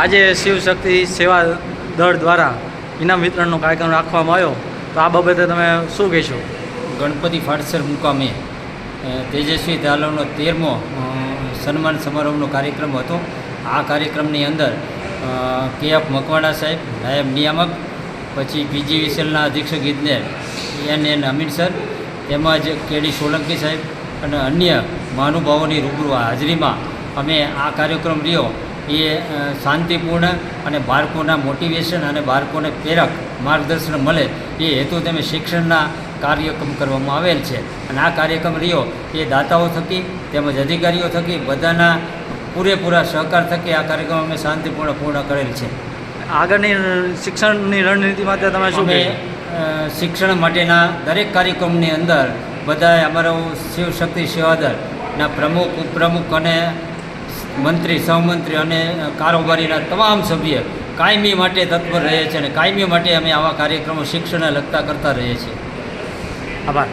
આજે શિવશક્તિ સેવા દળ દ્વારા ઇનામ વિતરણનો કાર્યક્રમ રાખવામાં આવ્યો, તો આ બાબતે તમે શું કહેશો? ગણપતિ ફાટસર મુકામે તેજસ્વી દાલવનો 13મો સન્માન સમારોહનો કાર્યક્રમ હતો. આ કાર્યક્રમની અંદર KF મકવાણા સાહેબ નાયબ નિયામક, પછી PGVCLના અધિક્ષક ઇજનેર NN અમીન સર, તેમજ KD સોલંકી સાહેબ અને અન્ય મહાનુભાવોની રૂબરૂ હાજરીમાં અમે આ કાર્યક્રમ રહ્યો એ શાંતિપૂર્ણ અને બાળકોના મોટિવેશન અને બાળકોને પ્રેરક માર્ગદર્શન મળે એ હેતુ તમે શિક્ષણના કાર્યક્રમ કરવામાં આવેલ છે. અને આ કાર્યક્રમ રહ્યો એ દાતાઓ થકી તેમજ અધિકારીઓ થકી બધાના પૂરેપૂરા સહકાર થકી આ કાર્યક્રમ અમે શાંતિપૂર્ણ પૂર્ણ કરેલ છે. આગળની શિક્ષણની રણનીતિ માટે તમે શું અમે શિક્ષણ માટેના દરેક કાર્યક્રમની અંદર બધાએ અમારો શિવશક્તિ સેવાદળના પ્રમુખ, ઉપપ્રમુખ અને મંત્રી, સહમંત્રી અને કારોબારીના તમામ સભ્ય કાયમી માટે તત્પર રહે છે અને કાયમી માટે અમે આવા કાર્યક્રમો શિક્ષણને લગતા કરતા રહીએ છીએ. આભાર.